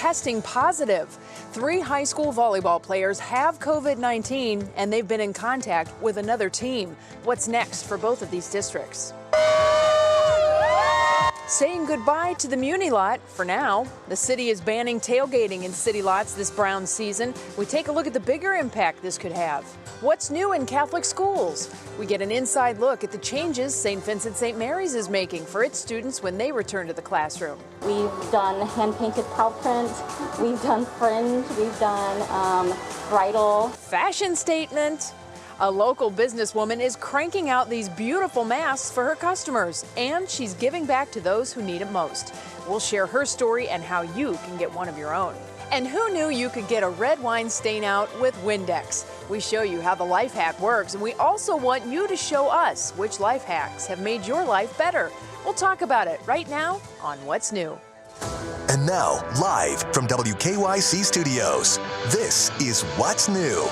testing positive. 3 high school volleyball players have COVID-19 and they've been in contact with another team. What's next for both of these districts? Saying goodbye to the muni lot for now. The city is banning tailgating in city lots this Browns season. We take a look at the bigger impact this could have. What's new in Catholic schools? We get an inside look at the changes St. Vincent St. Mary's is making for its students when they return to the classroom. We've done hand-painted cow print, we've done fringe, we've done bridal. Fashion statement. A local businesswoman is cranking out these beautiful masks for her customers, and she's giving back to those who need it most. We'll share her story and how you can get one of your own. And who knew you could get a red wine stain out with Windex? We show you how the life hack works, and we also want you to show us which life hacks have made your life better. We'll talk about it right now on What's New. And now, live from WKYC Studios, this is What's New.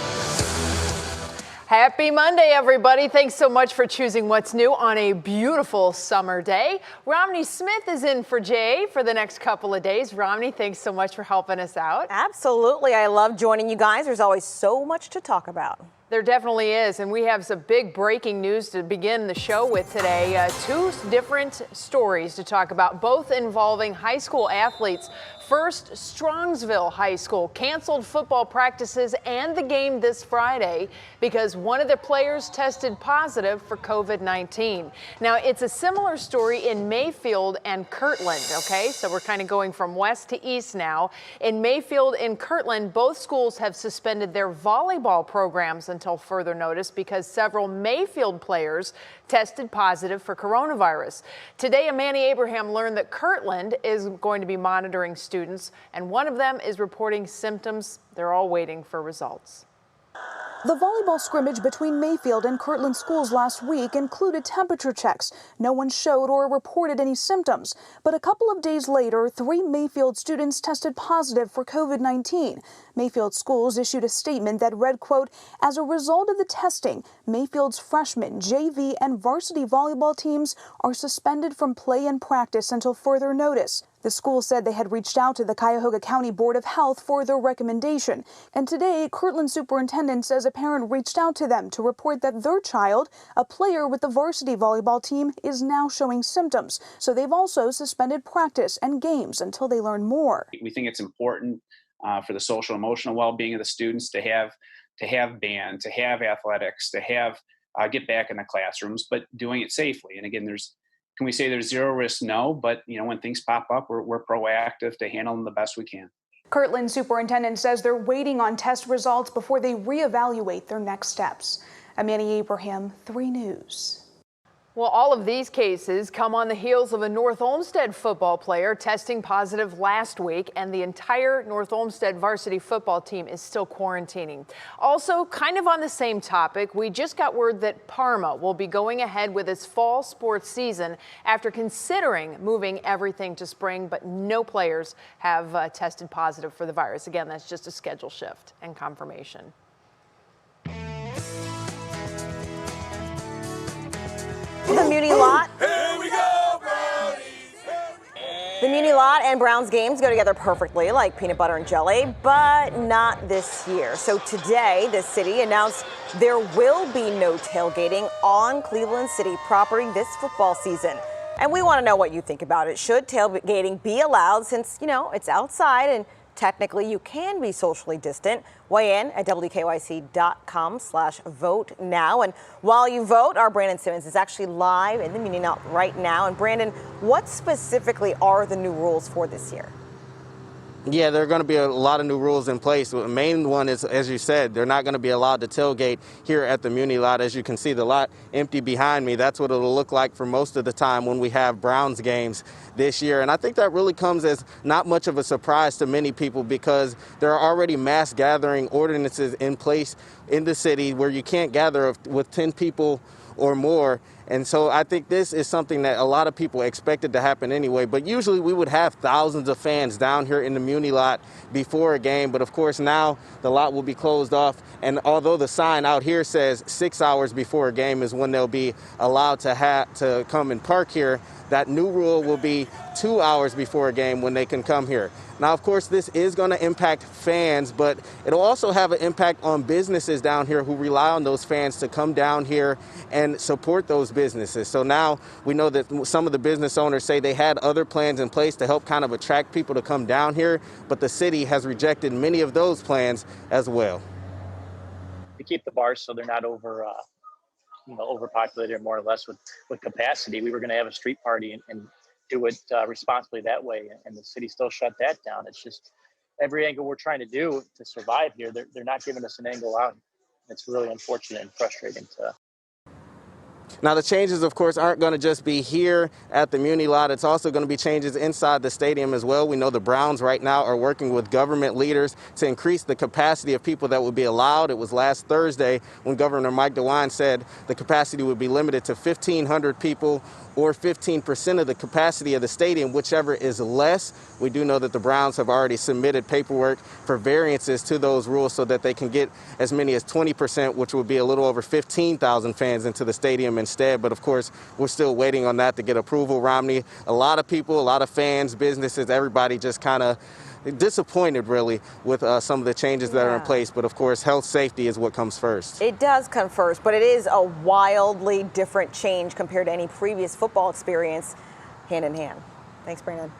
Happy Monday, everybody. Thanks so much for choosing What's New on a beautiful summer day. Romney Smith is in for Jay for the next couple of days. Romney, thanks so much for helping us out. Absolutely. I love joining you guys. There's always so much to talk about. There definitely is, and we have some big breaking news to begin the show with today. 2 different stories to talk about, both involving high school athletes. First, Strongsville High School canceled football practices and the game this Friday because one of the players tested positive for COVID-19. Now, it's a similar story in Mayfield and Kirtland, okay? So we're kind of going from west to east now. In Mayfield and Kirtland, both schools have suspended their volleyball programs until further notice because several Mayfield players tested positive for coronavirus. Today, Amanda Abraham learned that Kirtland is going to be monitoring students, and one of them is reporting symptoms. They're all waiting for results. The volleyball scrimmage between Mayfield and Kirtland schools last week included temperature checks. No one showed or reported any symptoms. But a couple of days later, 3 Mayfield students tested positive for COVID-19. Mayfield schools issued a statement that read, quote, "As a result of the testing, Mayfield's freshman, JV, and varsity volleyball teams are suspended from play and practice until further notice." The school said they had reached out to the Cuyahoga County Board of Health for their recommendation. And today, Kirtland superintendent says a parent reached out to them to report that their child, a player with the varsity volleyball team, is now showing symptoms. So they've also suspended practice and games until they learn more. We think it's important for the social emotional well-being of the students to have band, to have athletics, to have get back in the classrooms, but doing it safely. And again, can we say there's zero risk? No, but when things pop up, we're proactive to handle them the best we can. Kirtland superintendent says they're waiting on test results before they reevaluate their next steps. Amanda Abraham, 3 News. Well, all of these cases come on the heels of a North Olmsted football player testing positive last week, and the entire North Olmsted varsity football team is still quarantining. Also, kind of on the same topic, we just got word that Parma will be going ahead with its fall sports season after considering moving everything to spring, but no players have tested positive for the virus. Again, that's just a schedule shift and confirmation. The Muni lot. Here we go, Brownies. The Muni lot and Browns games go together perfectly, like peanut butter and jelly, but not this year. So today, the city announced there will be no tailgating on Cleveland City property this football season. And we want to know what you think about it. Should tailgating be allowed since, it's outside and technically you can be socially distant? Weigh in at WKYC.com/vote now. And while you vote, our Brandon Simmons is actually live in the Muni lot right now. And Brandon, what specifically are the new rules for this year? Yeah, there are going to be a lot of new rules in place. The main one is, as you said, they're not going to be allowed to tailgate here at the Muni lot. As you can see, the lot empty behind me. That's what it'll look like for most of the time when we have Browns games this year. And I think that really comes as not much of a surprise to many people because there are already mass gathering ordinances in place in the city where you can't gather with 10 people or more. And so I think this is something that a lot of people expected to happen anyway. But usually we would have thousands of fans down here in the Muni lot before a game. But of course, now the lot will be closed off. And although the sign out here says 6 hours before a game is when they'll be allowed to come and park here, That new rule will be 2 hours before a game when they can come here. Now, of course, this is going to impact fans, but it'll also have an impact on businesses down here who rely on those fans to come down here and support those businesses. So now we know that some of the business owners say they had other plans in place to help kind of attract people to come down here, but the city has rejected many of those plans as well. To keep the bars so they're not overpopulated more or less with capacity, we were going to have a street party and do it responsibly that way, and the city still shut that down. It's just every angle we're trying to do to survive here, they're not giving us an angle out. It's really unfortunate and frustrating to. Now, the changes, of course, aren't going to just be here at the Muni lot. It's also going to be changes inside the stadium as well. We know the Browns right now are working with government leaders to increase the capacity of people that would be allowed. It was last Thursday when Governor Mike DeWine said the capacity would be limited to 1,500 people or 15% of the capacity of the stadium, whichever is less. We do know that the Browns have already submitted paperwork for variances to those rules so that they can get as many as 20%, which would be a little over 15,000 fans into the stadium instead. But of course, we're still waiting on that to get approval. Romney, a lot of people, a lot of fans, businesses, everybody just kind of disappointed really with some of the changes that are in place. But of course, health safety is what comes first. It does come first, but it is a wildly different change compared to any previous football experience, hand in hand. Thanks, Brandon.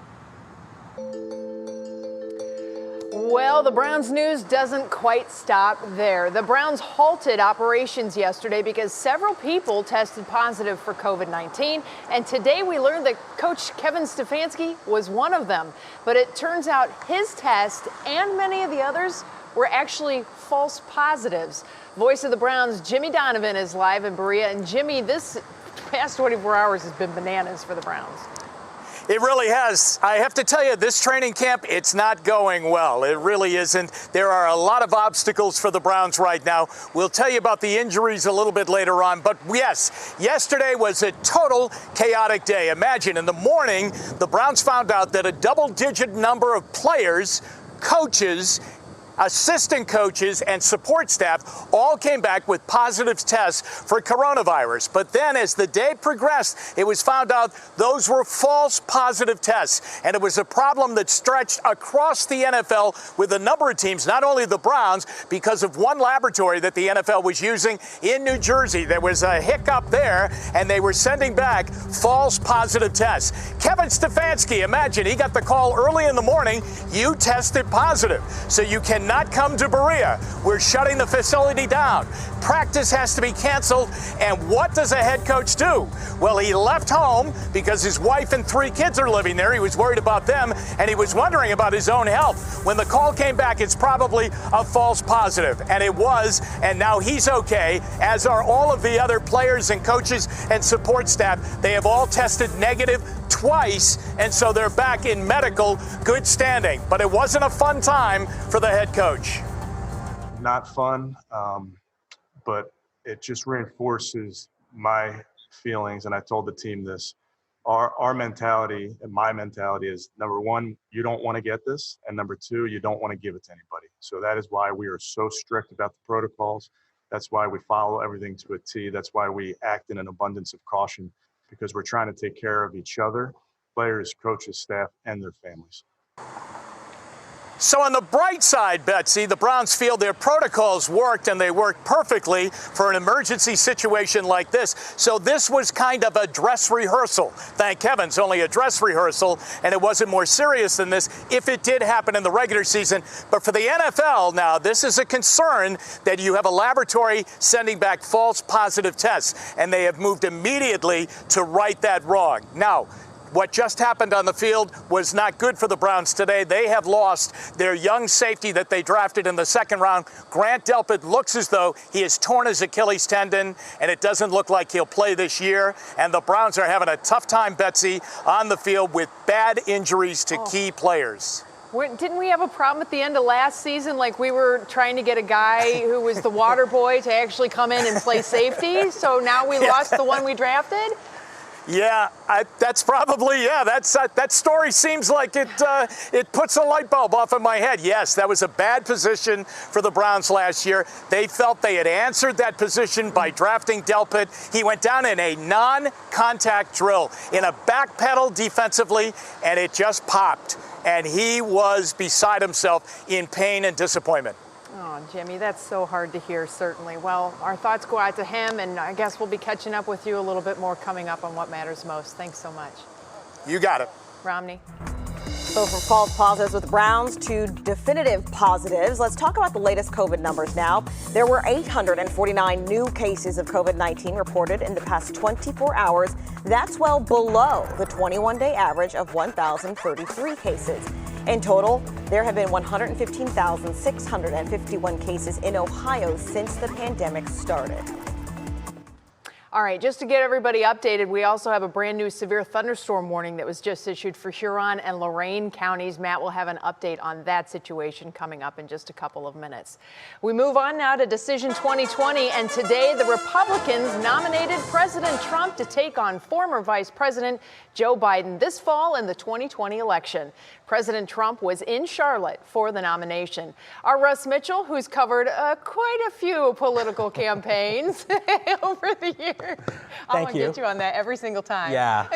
Well, the Browns news doesn't quite stop there. The Browns halted operations yesterday because several people tested positive for COVID-19. And today we learned that Coach Kevin Stefanski was one of them. But it turns out his test and many of the others were actually false positives. Voice of the Browns, Jimmy Donovan, is live in Berea. And Jimmy, this past 24 hours has been bananas for the Browns. It really has. I have to tell you, this training camp, it's not going well. It really isn't. There are a lot of obstacles for the Browns right now. We'll tell you about the injuries a little bit later on. But yes, yesterday was a total chaotic day. Imagine in the morning, the Browns found out that a double-digit number of players, coaches, assistant coaches and support staff all came back with positive tests for coronavirus. But then as the day progressed, it was found out those were false positive tests. And it was a problem that stretched across the NFL with a number of teams, not only the Browns, because of one laboratory that the NFL was using in New Jersey. There was a hiccup there, and they were sending back false positive tests. Kevin Stefanski, imagine, he got the call early in the morning, you tested positive. So you cannot come to Berea. We're shutting the facility down. Practice has to be canceled. And what does a head coach do? Well, he left home because his wife and 3 kids are living there. He was worried about them, and he was wondering about his own health. When the call came back, it's probably a false positive. And it was, and now he's okay, as are all of the other players and coaches and support staff. They have all tested negative twice, and so they're back in medical good standing. But it wasn't a fun time for the head coach. Not fun, but it just reinforces my feelings, and I told the team this. Our mentality and my mentality is, number one, you don't want to get this, and number two, you don't want to give it to anybody. So that is why we are so strict about the protocols. That's why we follow everything to a T. That's why we act in an abundance of caution, because we're trying to take care of each other, players, coaches, staff, and their families. So on the bright side, Betsy, the Browns feel their protocols worked, and they worked perfectly for an emergency situation like this. So this was kind of a dress rehearsal. Thank heavens, only a dress rehearsal, and it wasn't more serious than this if it did happen in the regular season. But for the NFL now, this is a concern that you have a laboratory sending back false positive tests, and they have moved immediately to right that wrong. Now, what just happened on the field was not good for the Browns today. They have lost their young safety that they drafted in the second round. Grant Delpit looks as though he has torn his Achilles tendon, and it doesn't look like he'll play this year. And the Browns are having a tough time, Betsy, on the field with bad injuries to key players. Didn't we have a problem at the end of last season? Like we were trying to get a guy who was the water boy to actually come in and play safety. So now we lost the one we drafted? Yeah, that's probably, that story seems like it puts a light bulb off in my head. Yes, that was a bad position for the Browns last year. They felt they had answered that position by drafting Delpit. He went down in a non-contact drill, in a back pedal defensively, and it just popped. And he was beside himself in pain and disappointment. Oh, Jimmy, that's so hard to hear, certainly. Well, our thoughts go out to him, and I guess we'll be catching up with you a little bit more coming up on What Matters Most. Thanks so much. You got it. Romney. So from false positives with the Browns to definitive positives, let's talk about the latest COVID numbers now. There were 849 new cases of COVID-19 reported in the past 24 hours. That's well below the 21-day average of 1,033 cases. In total, there have been 115,651 cases in Ohio since the pandemic started. All right, just to get everybody updated, we also have a brand new severe thunderstorm warning that was just issued for Huron and Lorain counties. Matt will have an update on that situation coming up in just a couple of minutes. We move on now to Decision 2020, and today the Republicans nominated President Trump to take on former Vice President Joe Biden this fall in the 2020 election. President Trump was in Charlotte for the nomination. Our Russ Mitchell, who's covered quite a few political campaigns over the years. I'm going to get you on that every single time. Yeah.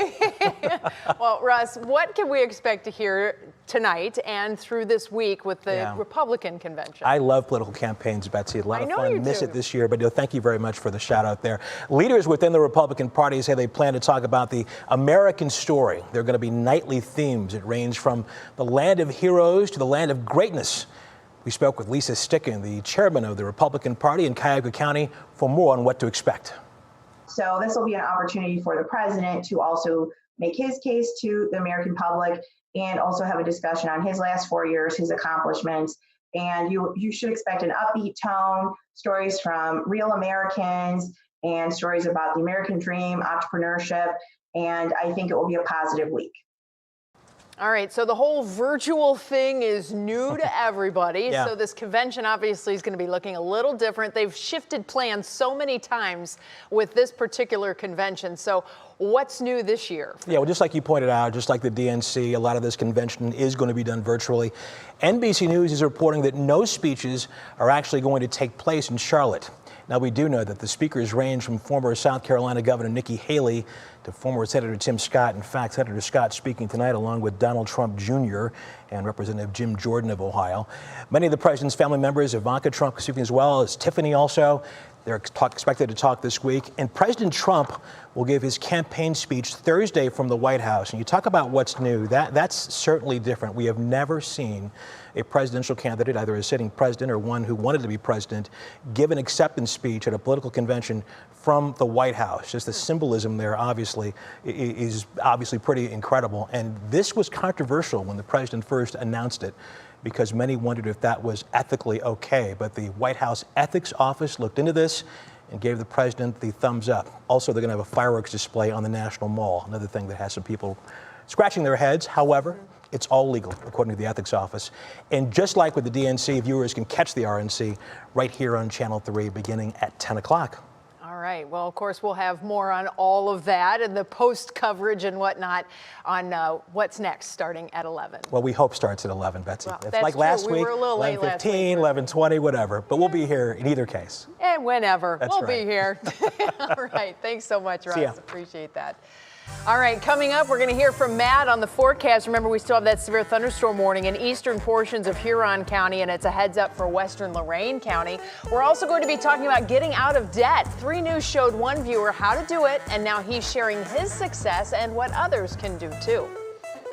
Well, Russ, what can we expect to hear tonight and through this week with the Republican convention? I love political campaigns, Betsy. A lot of fun. Miss it this year, but thank you very much for the shout out there. Leaders within the Republican Party say they plan to talk about the American story. There are going to be nightly themes that range from the land of heroes to the land of greatness. We spoke with Lisa Sticken, the chairman of the Republican Party in Cuyahoga County, for more on what to expect. So this will be an opportunity for the president to also make his case to the American public and also have a discussion on his last 4 years, his accomplishments. And you should expect an upbeat tone, stories from real Americans and stories about the American dream, entrepreneurship, and I think it will be a positive week. All right, so the whole virtual thing is new to everybody. So this convention obviously is going to be looking a little different. They've shifted plans so many times with this particular convention. So what's new this year? Yeah, well, just like you pointed out, just like the DNC, a lot of this convention is going to be done virtually. NBC News is reporting that no speeches are actually going to take place in Charlotte. Now, we do know that the speakers range from former South Carolina Governor Nikki Haley to former Senator Tim Scott. In fact, Senator Scott speaking tonight along with Donald Trump Jr. and Representative Jim Jordan of Ohio. Many of the president's family members, Ivanka Trump speaking as well as Tiffany also. They're expected to talk this week. And President Trump will give his campaign speech Thursday from the White House. And you talk about what's new, that's certainly different. We have never seen a presidential candidate, either a sitting president or one who wanted to be president, give an acceptance speech at a political convention from the White House. Just the symbolism there obviously is obviously pretty incredible. And this was controversial when the president first announced it, because many wondered if that was ethically okay. But the White House Ethics Office looked into this and gave the president the thumbs up. Also, they're going to have a fireworks display on the National Mall, another thing that has some people scratching their heads. However, it's all legal, according to the Ethics Office. And just like with the DNC, viewers can catch the RNC right here on Channel 3 beginning at 10 o'clock. All right. Well, of course, we'll have more on all of that and the post coverage and whatnot on what's next starting at 11. Well, we hope starts at 11, Betsy. Well, it's that's like true. last week, were a little late 11:15, 11:20, whatever. But we'll be here in either case. And whenever. That's we'll right. be here. All right. Thanks so much, Russ. See ya. Appreciate that. All right, coming up, we're going to hear from Matt on the forecast. Remember, we still have that severe thunderstorm warning in eastern portions of Huron County, and it's a heads up for western Lorain County. We're also going to be talking about getting out of debt. 3 News showed one viewer how to do it, and now he's sharing his success and what others can do too.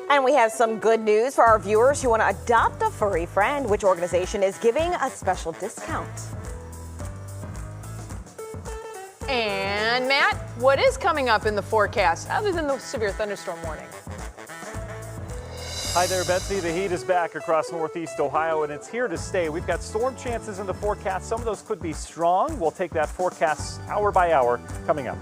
And we have some good news for our viewers who want to adopt a furry friend. Which organization is giving a special discount? And Matt, what is coming up in the forecast other than the severe thunderstorm warning? Hi there, Betsy. The heat is back across northeast Ohio, and it's here to stay. We've got storm chances in the forecast. Some of those could be strong. We'll take that forecast hour by hour coming up.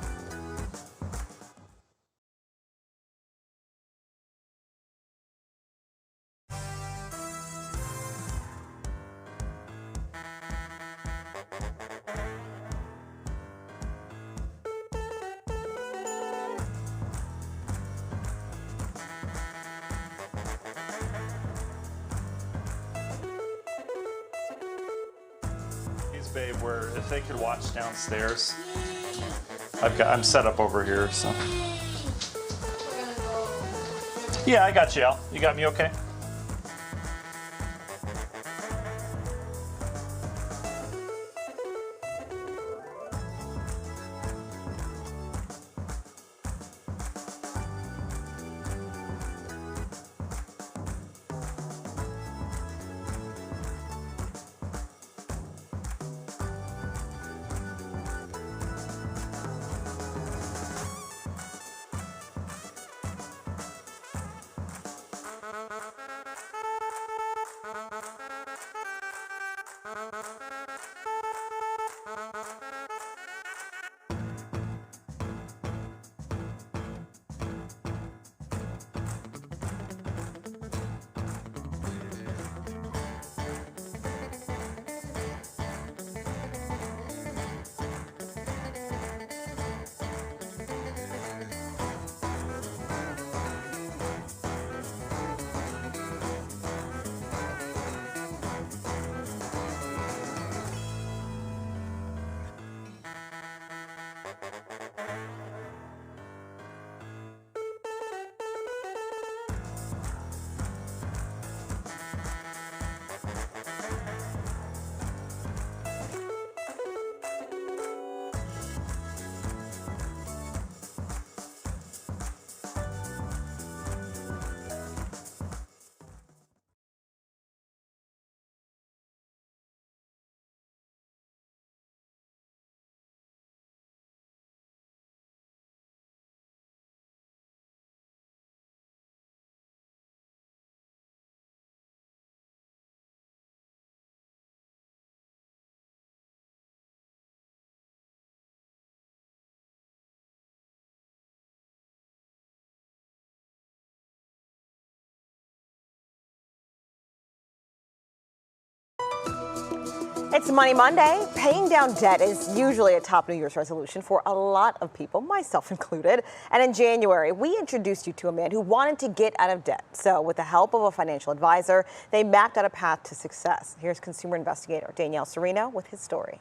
babe, where if they could watch downstairs. I'm set up over here, so. Yeah, I got you, Al. You got me okay? It's Money Monday. Paying down debt is usually a top New Year's resolution for a lot of people, myself included. And in January, we introduced you to a man who wanted to get out of debt. So with the help of a financial advisor, they mapped out a path to success. Here's consumer investigator Danielle Serino with his story.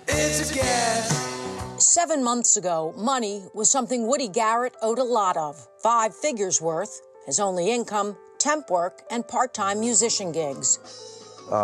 It's a gas. 7 months ago, money was something Woody Garrett owed a lot of. 5 figures worth. His only income, temp work and part-time musician gigs.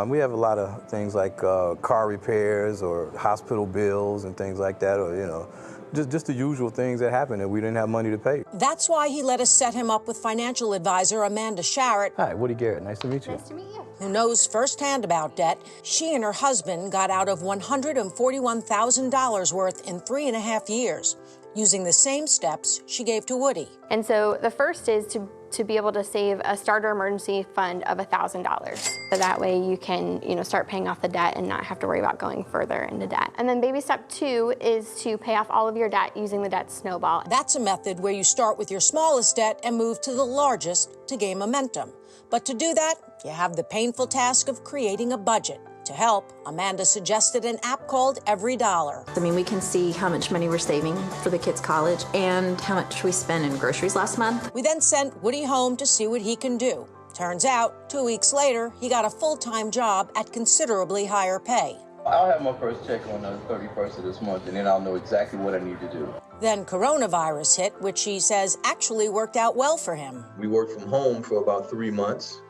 We have a lot of things like car repairs or hospital bills and things like that, or, you know, just the usual things that happen that we didn't have money to pay. That's why he let us set him up with financial advisor Amanda Sharrett. Hi, Woody Garrett. Nice to meet you. Nice to meet you. Who knows firsthand about debt. She and her husband got out of $141,000 worth in 3.5 years, using the same steps she gave to Woody. And so the first is to be able to save a starter emergency fund of $1,000. So that way you can, start paying off the debt and not have to worry about going further into debt. And then baby step 2 is to pay off all of your debt using the debt snowball. That's a method where you start with your smallest debt and move to the largest to gain momentum. But to do that, you have the painful task of creating a budget. To help, Amanda suggested an app called Every Dollar. I mean, we can see how much money we're saving for the kids' college and how much we spent in groceries last month. We then sent Woody home to see what he can do. Turns out, 2 weeks later, he got a full-time job at considerably higher pay. I'll have my first check on the 31st of this month, and then I'll know exactly what I need to do. Then coronavirus hit, which he says actually worked out well for him. We worked from home for about 3 months.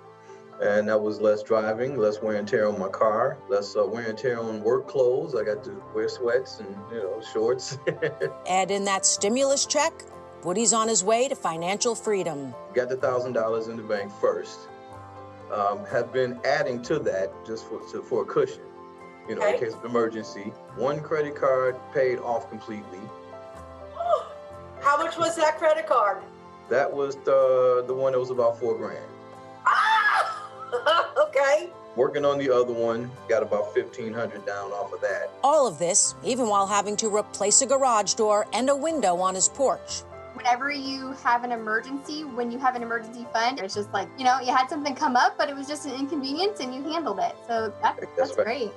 And that was less driving, less wear and tear on my car, less wear and tear on work clothes. I got to wear sweats and, shorts. Add in that stimulus check, Woody's on his way to financial freedom. Got the $1,000 in the bank first. Have been adding to that just for a cushion, in case of emergency. 1 credit card paid off completely. How much was that credit card? That was the one that was about $4 grand. Okay. Working on the other one, got about $1,500 down off of that. All of this, even while having to replace a garage door and a window on his porch. Whenever you have an emergency, when you have an emergency fund, it's just like, you had something come up, but it was just an inconvenience and you handled it. So that's right. Great.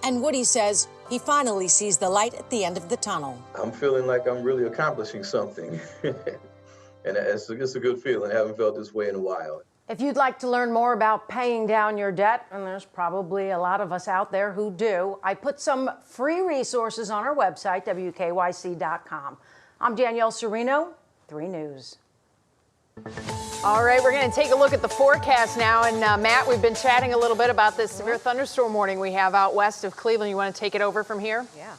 And Woody says he finally sees the light at the end of the tunnel. I'm feeling like I'm really accomplishing something. And it's a good feeling. I haven't felt this way in a while. If you'd like to learn more about paying down your debt, and there's probably a lot of us out there who do, I put some free resources on our website, WKYC.com. I'm Danielle Serino, 3 News. All right, we're going to take a look at the forecast now. And Matt, we've been chatting a little bit about this severe thunderstorm warning we have out west of Cleveland. You want to take it over from here? Yeah.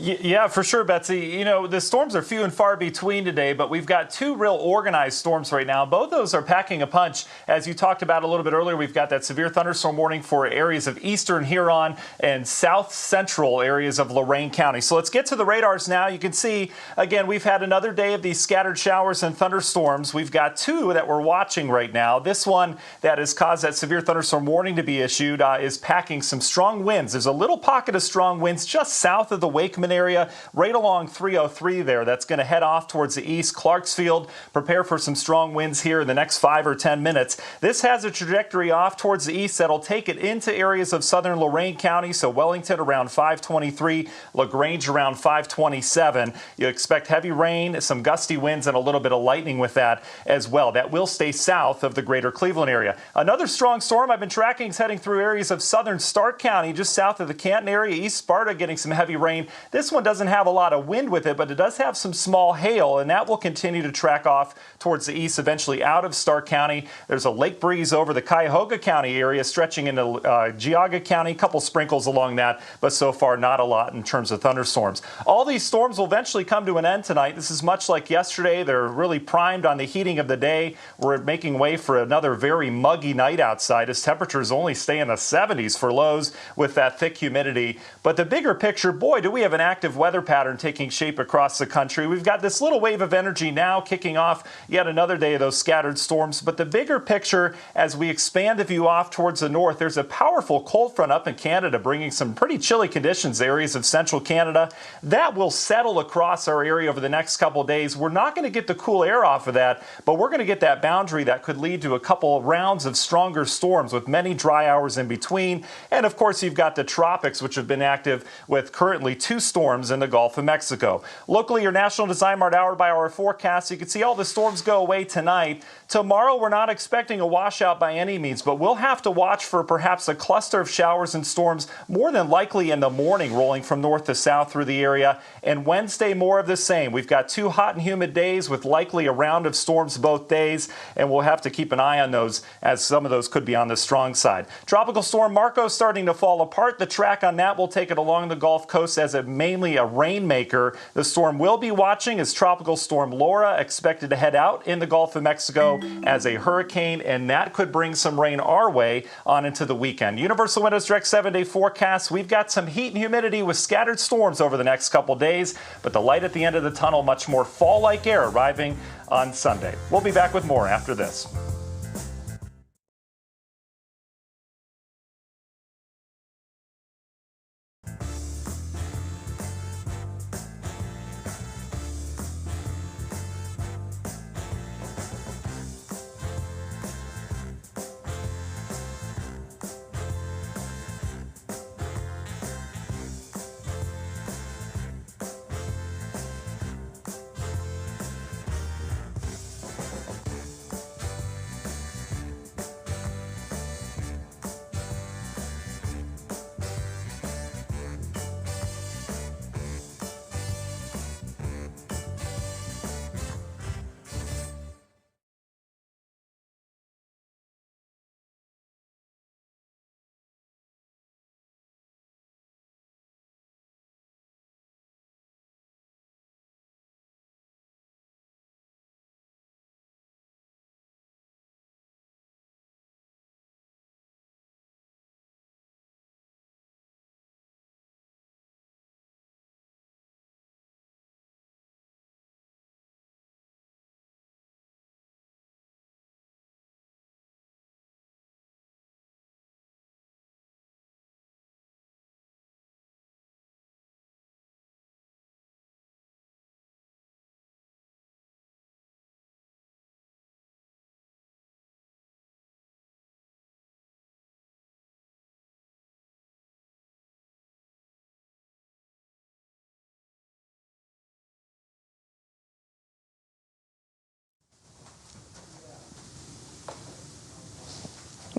Yeah, for sure, Betsy. You know, the storms are few and far between today, but we've got 2 real organized storms right now. Both those are packing a punch. As you talked about a little bit earlier, we've got that severe thunderstorm warning for areas of eastern Huron and south central areas of Lorain County. So let's get to the radars now. You can see, again, we've had another day of these scattered showers and thunderstorms. We've got 2 that we're watching right now. This one that has caused that severe thunderstorm warning to be issued is packing some strong winds. There's a little pocket of strong winds just south of the Wakeman area, right along 303 there. That's going to head off towards the east. Clarksfield, prepare for some strong winds here in the next 5 or 10 minutes. This has a trajectory off towards the east that'll take it into areas of southern Lorain County. So Wellington around 523, LaGrange around 527. You expect heavy rain, some gusty winds, and a little bit of lightning with that as well. That will stay south of the greater Cleveland area. Another strong storm I've been tracking is heading through areas of southern Stark County, just south of the Canton area. East Sparta getting some heavy rain. This one doesn't have a lot of wind with it, but it does have some small hail, and that will continue to track off towards the east, eventually out of Stark County. There's a lake breeze over the Cuyahoga County area, stretching into Geauga County. A couple sprinkles along that, but so far not a lot in terms of thunderstorms. All these storms will eventually come to an end tonight. This is much like yesterday. They're really primed on the heating of the day. We're making way for another very muggy night outside as temperatures only stay in the 70s for lows with that thick humidity. But the bigger picture, boy, do we have an active weather pattern taking shape across the country. We've got this little wave of energy now kicking off yet another day of those scattered storms. But the bigger picture, as we expand the view off towards the north, there's a powerful cold front up in Canada bringing some pretty chilly conditions, areas of central Canada. That will settle across our area over the next couple of days. We're not going to get the cool air off of that, but we're going to get that boundary that could lead to a couple of rounds of stronger storms with many dry hours in between. And of course, you've got the tropics, which have been active with currently 2 storms in the Gulf of Mexico. Locally, your National Design Mart hour-by-hour forecast. You can see all the storms go away tonight. Tomorrow, we're not expecting a washout by any means, but we'll have to watch for perhaps a cluster of showers and storms, more than likely in the morning, rolling from north to south through the area. And Wednesday, more of the same. We've got 2 hot and humid days with likely a round of storms both days, and we'll have to keep an eye on those as some of those could be on the strong side. Tropical storm Marco starting to fall apart. The track on that will take it along the Gulf Coast as mainly a rainmaker. The storm we'll be watching is Tropical Storm Laura, expected to head out in the Gulf of Mexico as a hurricane, and that could bring some rain our way on into the weekend. Universal Windows Direct 7-day forecast. We've got some heat and humidity with scattered storms over the next couple days, but the light at the end of the tunnel, much more fall-like air arriving on Sunday. We'll be back with more after this.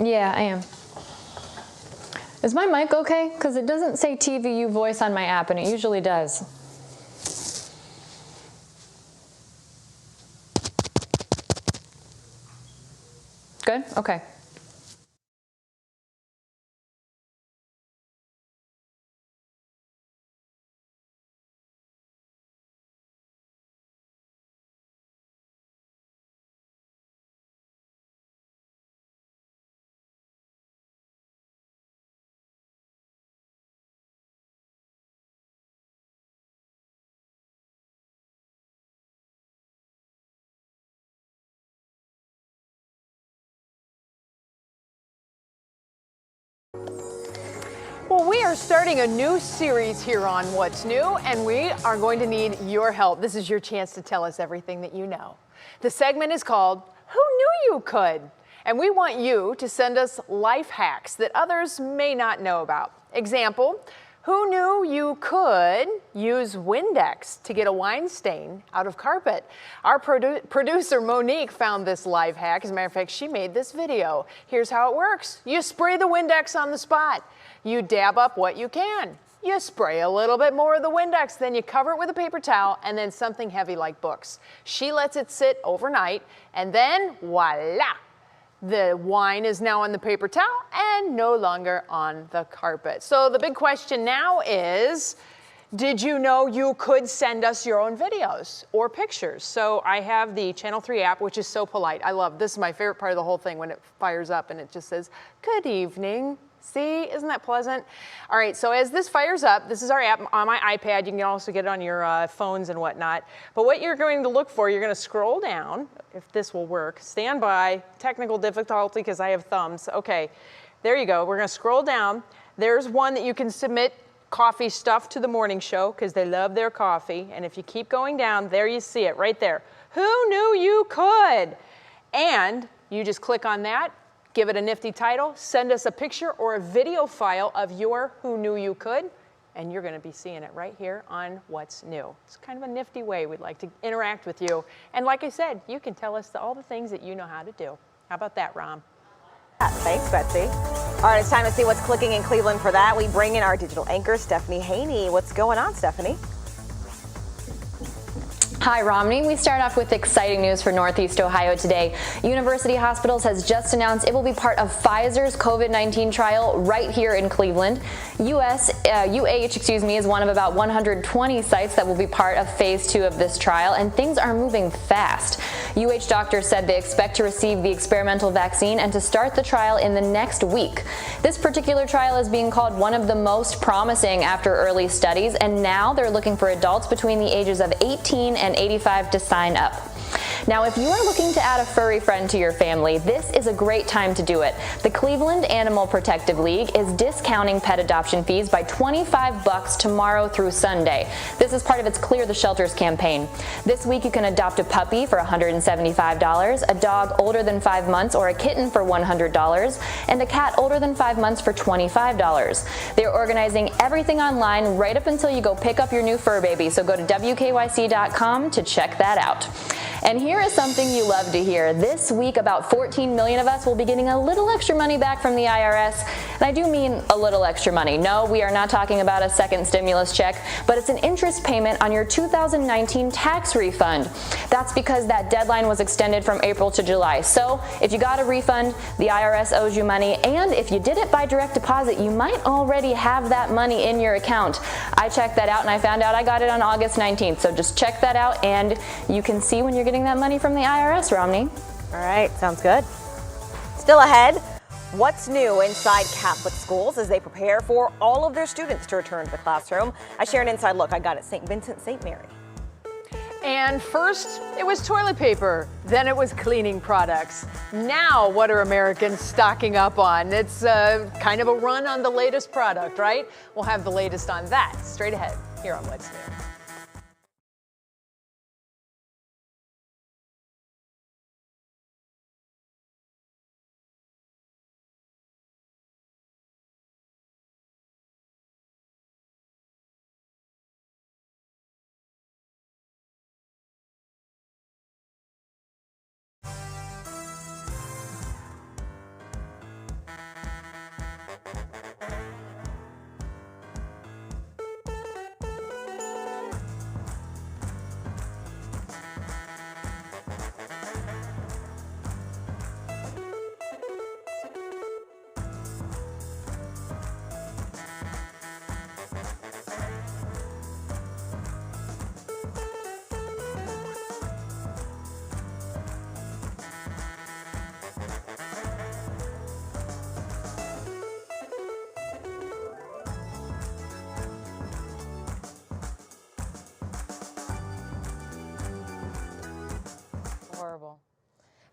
Yeah, I am. Is my mic okay? Because it doesn't say TVU voice on my app, and it usually does. Good? Okay. Well, we are starting a new series here on What's New, and we are going to need your help. This is your chance to tell us everything that you know. The segment is called Who Knew You Could? And we want you to send us life hacks that others may not know about. Example, who knew you could use Windex to get a wine stain out of carpet? Our producer Monique found this life hack. As a matter of fact, she made this video. Here's how it works. You spray the Windex on the spot. You dab up what you can. You spray a little bit more of the Windex, then you cover it with a paper towel and then something heavy like books. She lets it sit overnight, and then voila! The wine is now on the paper towel and no longer on the carpet. So the big question now is, did you know you could send us your own videos or pictures? So I have the Channel 3 app, which is so polite. I love this. Is my favorite part of the whole thing, when it fires up and it just says, "Good evening." See, isn't that pleasant? All right, so as this fires up, this is our app on my iPad. You can also get it on your phones and whatnot. But what you're going to look for, you're going to scroll down, if this will work. Stand by, technical difficulty because I have thumbs. Okay, there you go. We're going to scroll down. There's one that you can submit coffee stuff to the morning show because they love their coffee. And if you keep going down, there you see it right there. Who knew you could? And you just click on that. Give it a nifty title, send us a picture or a video file of your Who Knew You Could, and you're going to be seeing it right here on What's New. It's kind of a nifty way we'd like to interact with you. And like I said, you can tell us all the things that you know how to do. How about that, Rom? Thanks, Betsy. All right, it's time to see what's clicking in Cleveland. For that, we bring in our digital anchor, Stephanie Haney. What's going on, Stephanie? Hi, Romney. We start off with exciting news for Northeast Ohio today. University Hospitals has just announced it will be part of Pfizer's COVID-19 trial right here in Cleveland. UH is one of about 120 sites that will be part of phase 2 of this trial, and things are moving fast. UH doctors said they expect to receive the experimental vaccine and to start the trial in the next week. This particular trial is being called one of the most promising after early studies, and now they're looking for adults between the ages of 18 and 85 to sign up. Now, if you are looking to add a furry friend to your family, this is a great time to do it. The Cleveland Animal Protective League is discounting pet adoption fees by $25 tomorrow through Sunday. This is part of its Clear the Shelters campaign. This week you can adopt a puppy for $175, a dog older than 5 months or a kitten for $100, and a cat older than 5 months for $25. They're organizing everything online right up until you go pick up your new fur baby, so go to WKYC.com to check that out. And here is something you love to hear. This week, about 14 million of us will be getting a little extra money back from the IRS. And I do mean a little extra money. No, we are not talking about a second stimulus check, but it's an interest payment on your 2019 tax refund. That's because that deadline was extended from April to July. So if you got a refund, the IRS owes you money. And if you did it by direct deposit, you might already have that money in your account. I checked that out and I found out I got it on August 19th. So just check that out and you can see when you're getting that money from the IRS, Romney. All right, sounds good. Still ahead, what's new inside Catholic schools as they prepare for all of their students to return to the classroom? I share an inside look I got at St. Vincent St. Mary. And first, it was toilet paper. Then it was cleaning products. Now, what are Americans stocking up on? It's kind of a run on the latest product, right? We'll have the latest on that straight ahead here on What's New.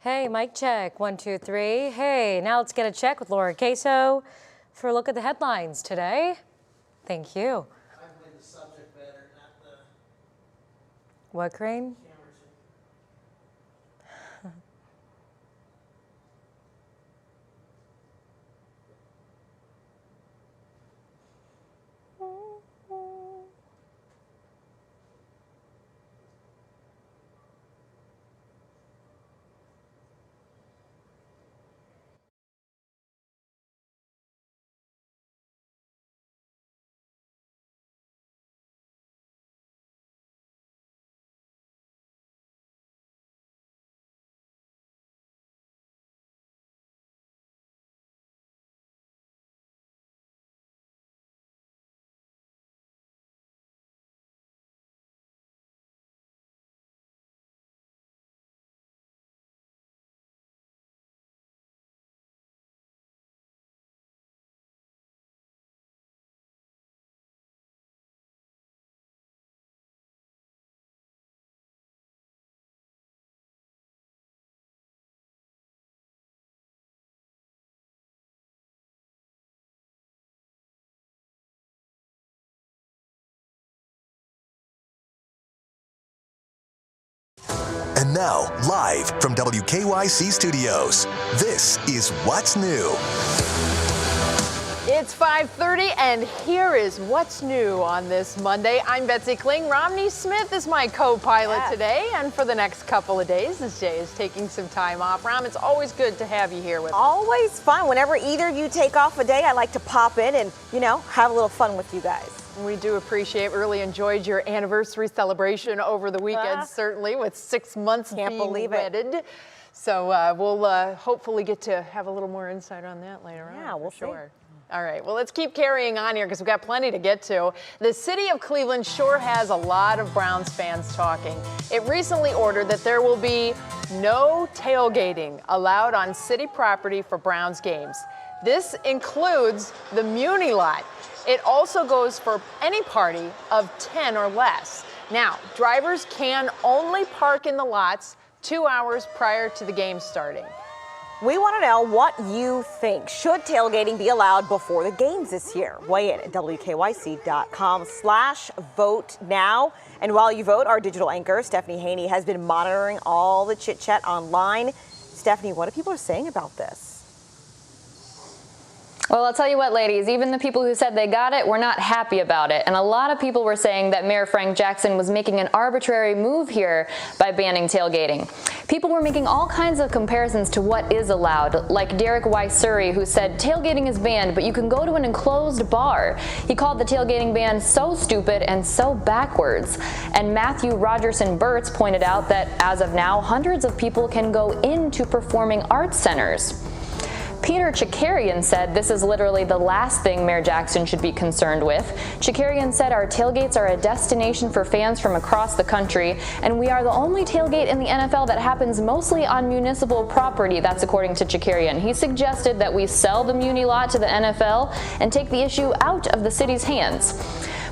Hey, mic check. 1, 2, 3. Hey, now let's get a check with Laura Queso for a look at the headlines today. Thank you. I've made the subject better, not the What, Crane? And now, live from WKYC Studios, this is What's New. It's 5:30, and here is what's new on this Monday. I'm Betsy Kling. Romney Smith is my co-pilot today, and for the next couple of days, as Jay is taking some time off. Rom, it's always good to have you here with us. Always fun. Whenever either you take off a day, I like to pop in and, have a little fun with you guys. We do appreciate, really enjoyed your anniversary celebration over the weekend, certainly, with 6 months being wedded. So we'll hopefully get to have a little more insight on that later on. Yeah, we'll see. All right, well, let's keep carrying on here because we've got plenty to get to. The city of Cleveland sure has a lot of Browns fans talking. It recently ordered that there will be no tailgating allowed on city property for Browns games. This includes the Muni lot. It also goes for any party of 10 or less. Now, drivers can only park in the lots 2 hours prior to the game starting. We want to know what you think. Should tailgating be allowed before the games this year? Weigh in at WKYC.com/vote now. And while you vote, our digital anchor, Stephanie Haney, has been monitoring all the chit chat online. Stephanie, what are people saying about this? Well, I'll tell you what, ladies, even the people who said they got it were not happy about it. And a lot of people were saying that Mayor Frank Jackson was making an arbitrary move here by banning tailgating. People were making all kinds of comparisons to what is allowed, like Derek Wysuri, who said tailgating is banned, but you can go to an enclosed bar. He called the tailgating ban so stupid and so backwards. And Matthew Rogerson Burtz pointed out that as of now, hundreds of people can go into performing arts centers. Peter Chakarian said this is literally the last thing Mayor Jackson should be concerned with. Chakarian said our tailgates are a destination for fans from across the country, and we are the only tailgate in the NFL that happens mostly on municipal property. That's according to Chakarian. He suggested that we sell the Muni lot to the NFL and take the issue out of the city's hands.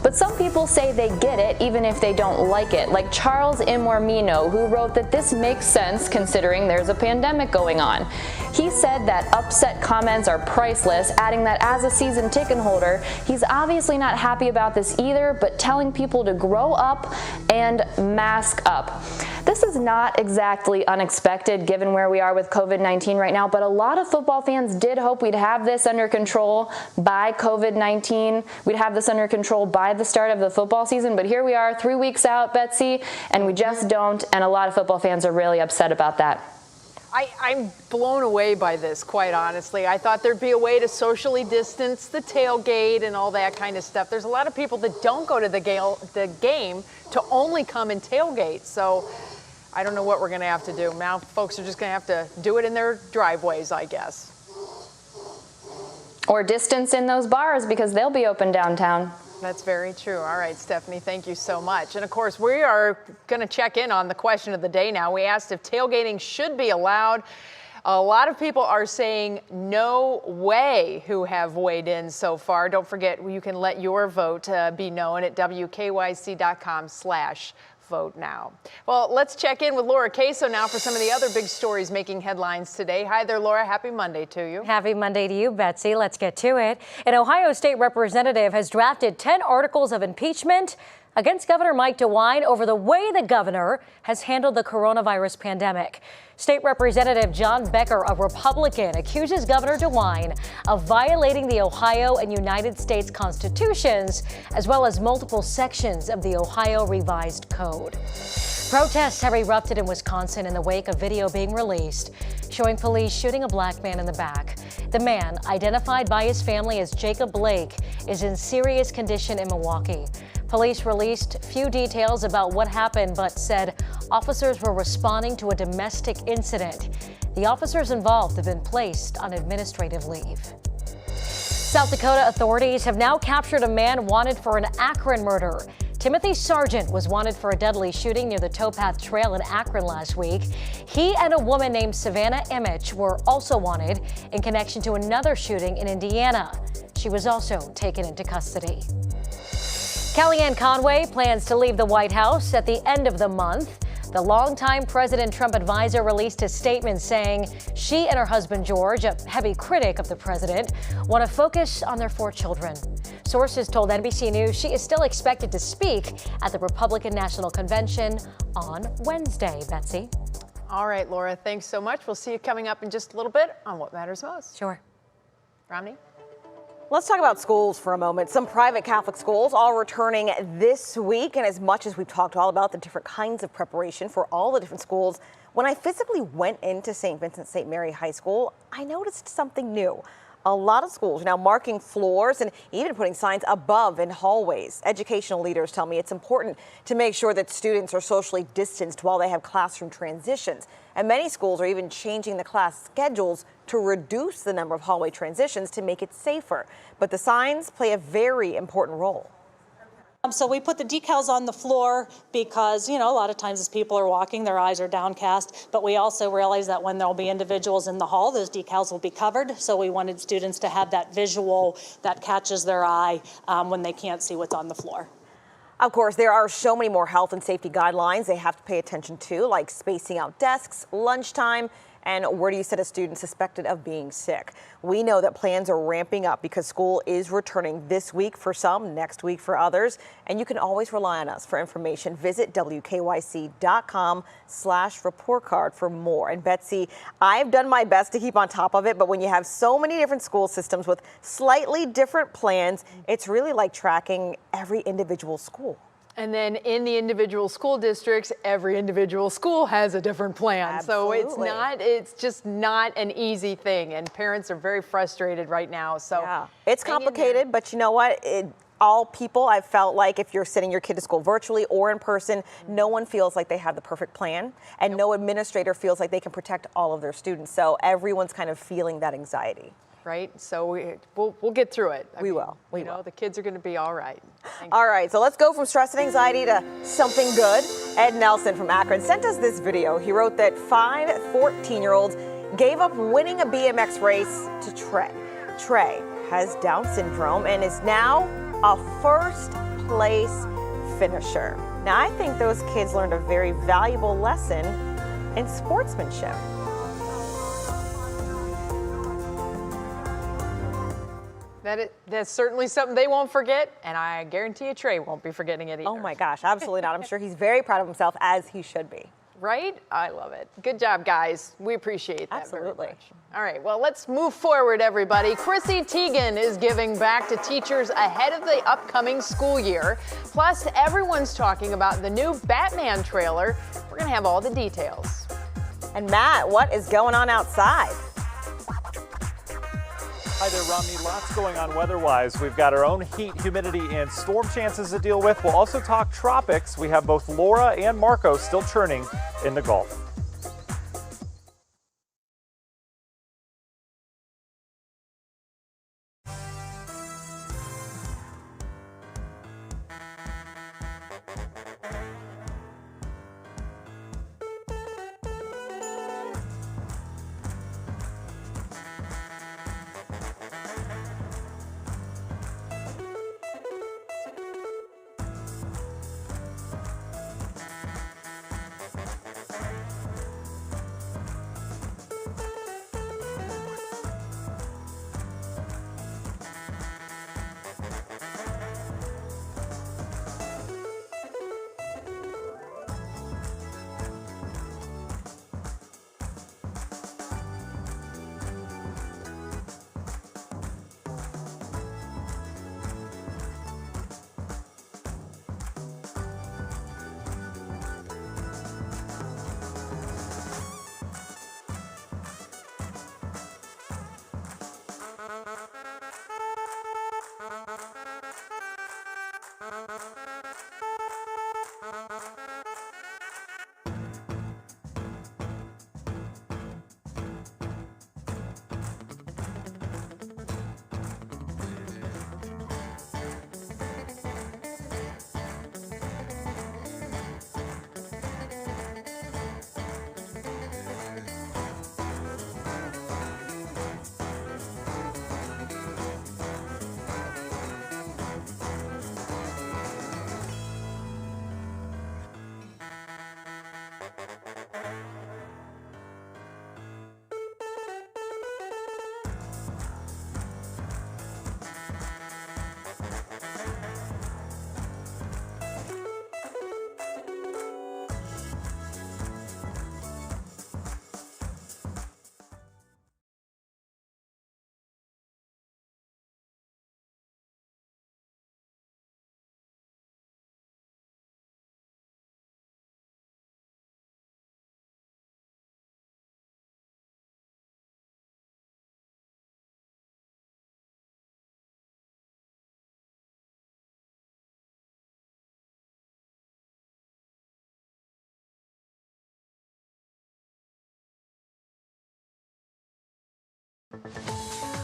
But some people say they get it even if they don't like it, like Charles Imormino, who wrote that this makes sense considering there's a pandemic going on. He said that upset comments are priceless, adding that as a season ticket holder, he's obviously not happy about this either, but telling people to grow up and mask up. This is not exactly unexpected given where we are with COVID-19 right now, but a lot of football fans did hope we'd have this under control by COVID-19. We'd have this under control by the start of the football season, but here we are 3 weeks out, Betsy, and we just don't, and a lot of football fans are really upset about that. I'm blown away by this, quite honestly. I thought there'd be a way to socially distance the tailgate and all that kind of stuff. There's a lot of people that don't go to the game to only come and tailgate. So I don't know what we're going to have to do. Now folks are just going to have to do it in their driveways, I guess. Or distance in those bars because they'll be open downtown. That's very true. All right, Stephanie, thank you so much. And of course, we are going to check in on the question of the day now. We asked if tailgating should be allowed. A lot of people are saying no way who have weighed in so far. Don't forget, you can let your vote be known at WKYC.com/vote. vote now. Well, let's check in with Laura Queso now for some of the other big stories making headlines today. Hi there, Laura. Happy Monday to you. Happy Monday to you, Betsy. Let's get to it. An Ohio state representative has drafted 10 articles of impeachment against Governor Mike DeWine over the way the governor has handled the coronavirus pandemic. State Representative John Becker, a Republican, accuses Governor DeWine of violating the Ohio and United States constitutions, as well as multiple sections of the Ohio Revised Code. Protests have erupted in Wisconsin in the wake of video being released showing police shooting a black man in the back. The man, identified by his family as Jacob Blake, is in serious condition in Milwaukee. Police released few details about what happened, but said officers were responding to a domestic incident. The officers involved have been placed on administrative leave. South Dakota authorities have now captured a man wanted for an Akron murder. Timothy Sargent was wanted for a deadly shooting near the Towpath Trail in Akron last week. He and a woman named Savannah Emmich were also wanted in connection to another shooting in Indiana. She was also taken into custody. Kellyanne Conway plans to leave the White House at the end of the month. The longtime President Trump advisor released a statement saying she and her husband George, a heavy critic of the president, want to focus on their 4 children. Sources told NBC News she is still expected to speak at the Republican National Convention on Wednesday. Betsy. All right, Laura, thanks so much. We'll see you coming up in just a little bit on What Matters Most. Sure. Romney? Let's talk about schools for a moment. Some private Catholic schools are returning this week. And as much as we've talked all about the different kinds of preparation for all the different schools, when I physically went into St. Vincent St. Mary High School, I noticed something new. A lot of schools are now marking floors and even putting signs above in hallways. Educational leaders tell me it's important to make sure that students are socially distanced while they have classroom transitions. And many schools are even changing the class schedules to reduce the number of hallway transitions to make it safer. But the signs play a very important role. So we put the decals on the floor because, a lot of times as people are walking, their eyes are downcast. But we also realize that when there'll be individuals in the hall, those decals will be covered. So we wanted students to have that visual that catches their eye when they can't see what's on the floor. Of course, there are so many more health and safety guidelines they have to pay attention to, like spacing out desks, lunchtime, and where do you set a student suspected of being sick. We know that plans are ramping up because school is returning this week for some, next week for others, and you can always rely on us for information. Visit WKYC.com/report card for more. And Betsy, I've done my best to keep on top of it, but when you have so many different school systems with slightly different plans, it's really like tracking every individual school. And then in the individual school districts, every individual school has a different plan. Absolutely. So it's just not an easy thing. And parents are very frustrated right now. So yeah. It's complicated, but you know what? All people, I've felt like if you're sending your kid to school virtually or in person, no one feels like they have the perfect plan, and no administrator feels like they can protect all of their students. So everyone's kind of feeling that anxiety. Right. So we'll get through it. We will. The kids are going to be all right. All right. So let's go from stress and anxiety to something good. Ed Nelson from Akron sent us this video. He wrote that 5 14-year-olds gave up winning a BMX race to Trey. Trey has Down syndrome and is now a first place finisher. Now, I think those kids learned a very valuable lesson in sportsmanship. That's certainly something they won't forget, and I guarantee you Trey won't be forgetting it either. Oh my gosh, absolutely not. I'm sure he's very proud of himself, as he should be. Right? I love it. Good job, guys. We appreciate that. Absolutely. Very much. All right, well, let's move forward, everybody. Chrissy Teigen is giving back to teachers ahead of the upcoming school year. Plus, everyone's talking about the new Batman trailer. We're going to have all the details. And Matt, what is going on outside? Hi there, Romney. Lots going on weather-wise. We've got our own heat, humidity, and storm chances to deal with. We'll also talk tropics. We have both Laura and Marco still churning in the Gulf.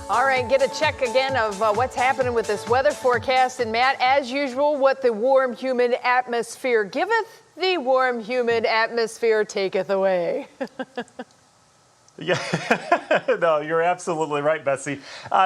All right, get a check again of what's happening with this weather forecast. And Matt, as usual, what the warm, humid atmosphere giveth, the warm, humid atmosphere taketh away. Yeah, no, you're absolutely right, Betsy.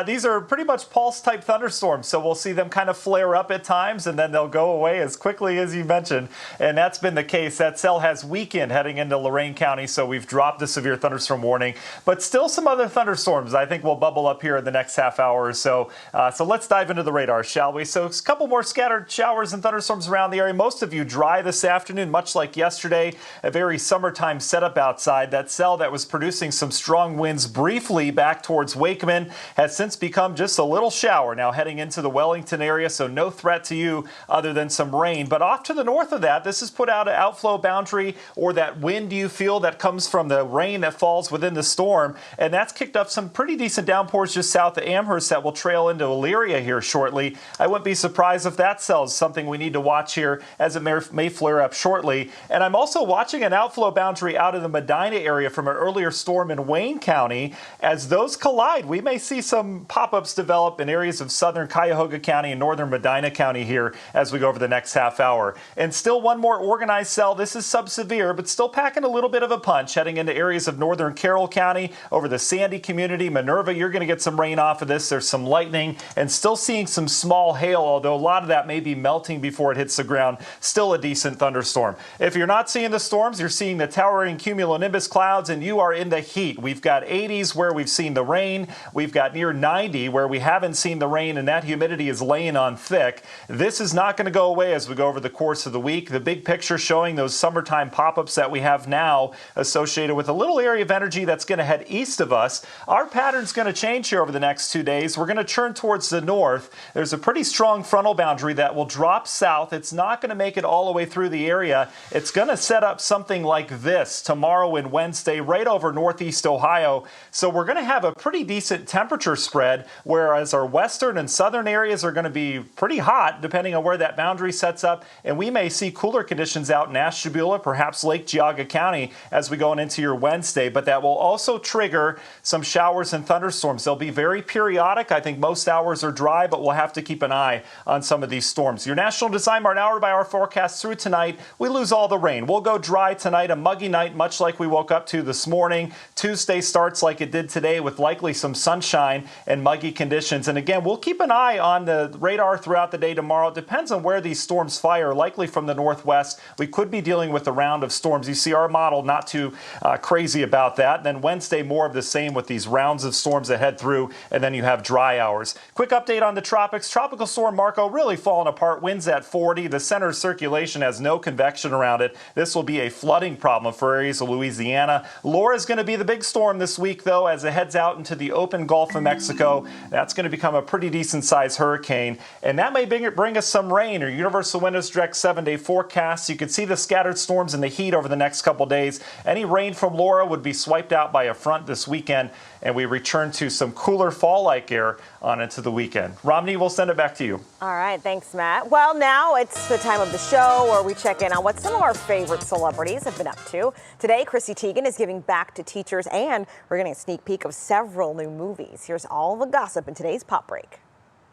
These are pretty much pulse-type thunderstorms, so we'll see them kind of flare up at times, and then they'll go away as quickly as you mentioned. And that's been the case. That cell has weakened heading into Lorain County, so we've dropped the severe thunderstorm warning. But still some other thunderstorms I think will bubble up here in the next half hour or so. So let's dive into the radar, shall we? So a couple more scattered showers and thunderstorms around the area. Most of you dry this afternoon, much like yesterday. A very summertime setup outside. That cell that was producing some strong winds briefly back towards Wakeman has since become just a little shower now heading into the Wellington area, so no threat to you other than some rain. But off to the north of that, this has put out an outflow boundary, or that wind you feel that comes from the rain that falls within the storm, and that's kicked up some pretty decent downpours just south of Amherst that will trail into Elyria here shortly. I wouldn't be surprised if that cell is something we need to watch here as it may flare up shortly. And I'm also watching an outflow boundary out of the Medina area from an earlier storm in Wayne County. As those collide, we may see some pop-ups develop in areas of southern Cuyahoga County and northern Medina County here as we go over the next half hour. And still one more organized cell. This is sub-severe, but still packing a little bit of a punch heading into areas of northern Carroll County, over the Sandy community. Minerva, you're going to get some rain off of this. There's some lightning and still seeing some small hail, although a lot of that may be melting before it hits the ground. Still a decent thunderstorm. If you're not seeing the storms, you're seeing the towering cumulonimbus clouds, and you are in the heat. We've got 80s where we've seen the rain. We've got near 90 where we haven't seen the rain, and that humidity is laying on thick. This is not going to go away as we go over the course of the week. The big picture showing those summertime pop-ups that we have now associated with a little area of energy that's going to head east of us. Our pattern's going to change here over the next 2 days. We're going to turn towards the north. There's a pretty strong frontal boundary that will drop south. It's not going to make it all the way through the area. It's going to set up something like this tomorrow and Wednesday right over northeast Ohio. So we're going to have a pretty decent temperature spread, whereas our western and southern areas are going to be pretty hot depending on where that boundary sets up. And we may see cooler conditions out in Ashtabula, perhaps Lake Geauga County as we go into your Wednesday. But that will also trigger some showers and thunderstorms. They'll be very periodic. I think most hours are dry, but we'll have to keep an eye on some of these storms. Your National Design Mart hour-by-hour forecast through tonight. We lose all the rain. We'll go dry tonight, a muggy night, much like we woke up to this morning. Tuesday starts like it did today with likely some sunshine and muggy conditions. And again, we'll keep an eye on the radar throughout the day tomorrow. It depends on where these storms fire, likely from the northwest. We could be dealing with a round of storms. You see our model not too crazy about that. Then Wednesday, more of the same with these rounds of storms that head through, and then you have dry hours. Quick update on the tropics. Tropical storm Marco really falling apart. Winds at 40. The center of circulation has no convection around it. This will be a flooding problem for areas of Louisiana. Laura is going to be the big storm this week, though, as it heads out into the open Gulf of Mexico. That's going to become a pretty decent-sized hurricane, and that may bring us some rain. Or Universal Windows Direct 7-day forecast. You can see the scattered storms and the heat over the next couple days. Any rain from Laura would be swiped out by a front this weekend, and we return to some cooler fall-like air on into the weekend. Romney, we'll send it back to you. All right, thanks, Matt. Well, now it's the time of the show where we check in on what some of our favorite celebrities have been up to. Today, Chrissy Teigen is giving back to teachers, and we're getting a sneak peek of several new movies. Here's all the gossip in today's Pop Break.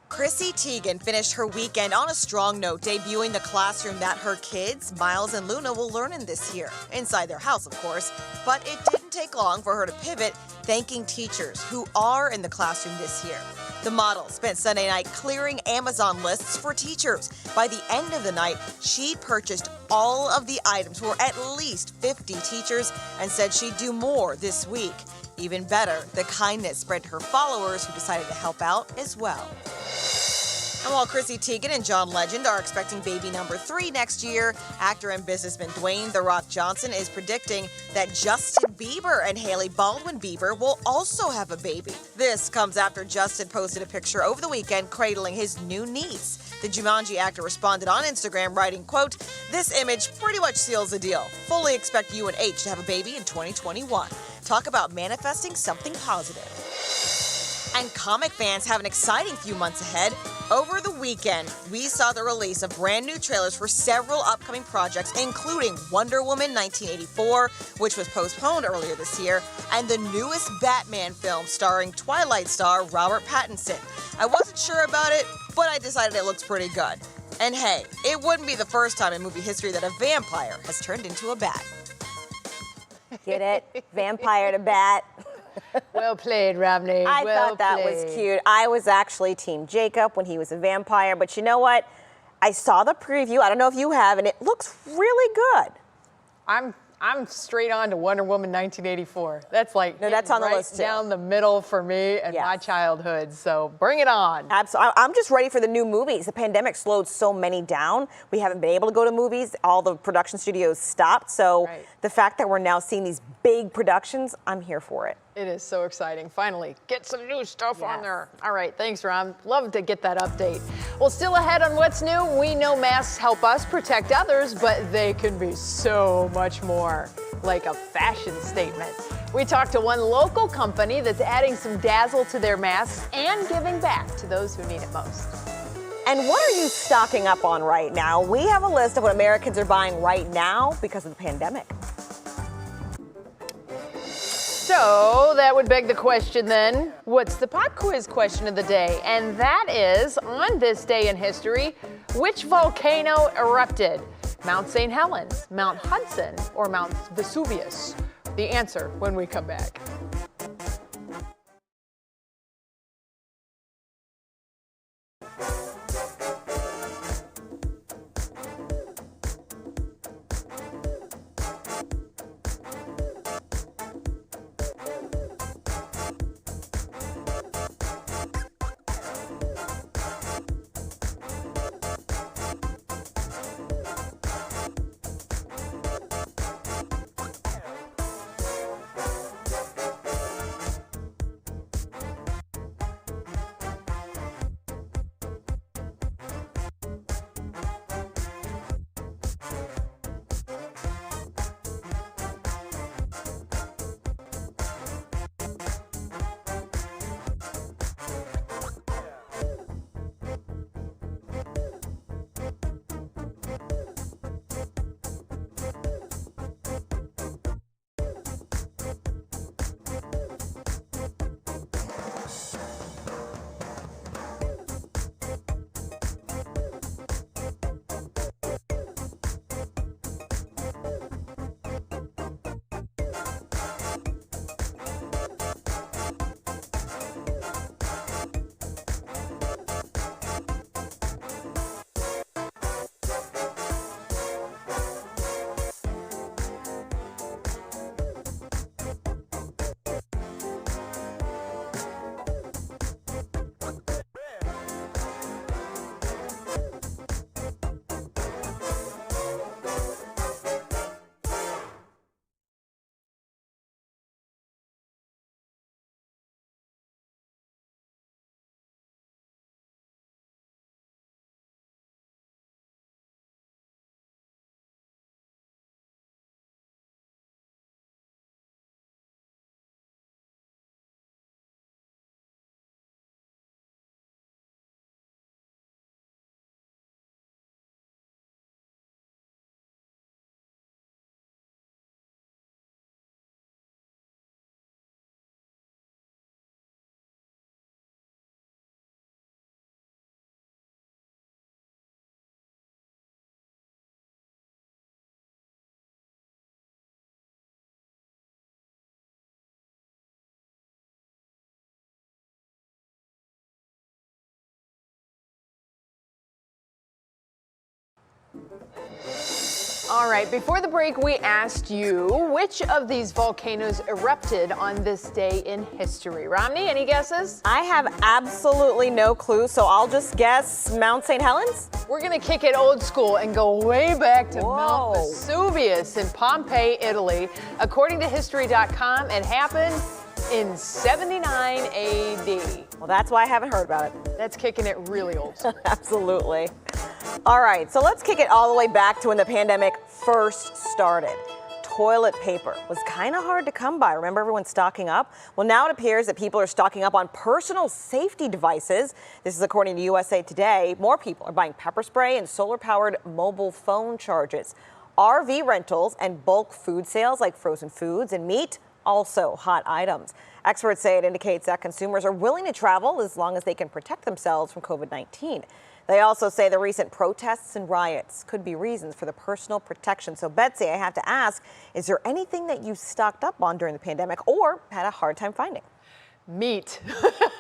Chrissy Teigen finished her weekend on a strong note, debuting the classroom that her kids, Miles and Luna, will learn in this year. Inside their house, of course. But it didn't take long for her to pivot, thanking teachers who are in the classroom this year. The model spent Sunday night clearing Amazon lists for teachers. By the end of the night, she purchased all of the items for at least 50 teachers and said she'd do more this week. Even better, the kindness spread to her followers who decided to help out as well. And while Chrissy Teigen and John Legend are expecting baby number 3 next year, actor and businessman Dwayne "The Rock" Johnson is predicting that Justin Bieber and Hailey Baldwin Bieber will also have a baby. This comes after Justin posted a picture over the weekend cradling his new niece. The Jumanji actor responded on Instagram writing, quote, "This image pretty much seals the deal. Fully expect you and H to have a baby in 2021. Talk about manifesting something positive." And comic fans have an exciting few months ahead. Over the weekend, we saw the release of brand new trailers for several upcoming projects, including Wonder Woman 1984, which was postponed earlier this year, and the newest Batman film starring Twilight star Robert Pattinson. I wasn't sure about it, but I decided it looks pretty good. And hey, it wouldn't be the first time in movie history that a vampire has turned into a bat. Get it? Vampire to bat. Well played, Romney. I thought that was cute. I was actually Team Jacob when he was a vampire, but you know what? I saw the preview. I don't know if you have, and it looks really good. I'm straight on to Wonder Woman 1984. That's like that's on the list too. Down the middle for me and my childhood. So bring it on. Absolutely. I'm just ready for the new movies. The pandemic slowed so many down. We haven't been able to go to movies. All the production studios stopped. So the fact that we're now seeing these big productions, I'm here for it. It is so exciting. Finally, get some new stuff on there. All right, thanks, Ron. Love to get that update. Well, still ahead on what's new, we know masks help us protect others, but they can be so much more, like a fashion statement. We talked to one local company that's adding some dazzle to their masks and giving back to those who need it most. And what are you stocking up on right now? We have a list of what Americans are buying right now because of the pandemic. So that would beg the question then, what's the pop quiz question of the day? And that is, on this day in history, which volcano erupted? Mount St. Helens, Mount Hudson, or Mount Vesuvius? The answer when we come back. All right, before the break, we asked you which of these volcanoes erupted on this day in history. Romney, any guesses? I have absolutely no clue, so I'll just guess Mount St. Helens. We're going to kick it old school and go way back to Mount Vesuvius in Pompeii, Italy. According to History.com, it happened in 79 AD. Well, that's why I haven't heard about it. That's kicking it really old. Absolutely. All right, so let's kick it all the way back to when the pandemic first started. toilet paper was kind of hard to come by. Remember everyone stocking up? Well, now it appears that people are stocking up on personal safety devices. This is according to USA Today. More people are buying pepper spray and solar-powered mobile phone charges. RV rentals and bulk food sales like frozen foods and meat, also hot items. Experts say it indicates that consumers are willing to travel as long as they can protect themselves from COVID-19. They also say the recent protests and riots could be reasons for the personal protection. So, Betsy, I have to ask, is there anything that you stocked up on during the pandemic or had a hard time finding? Meat.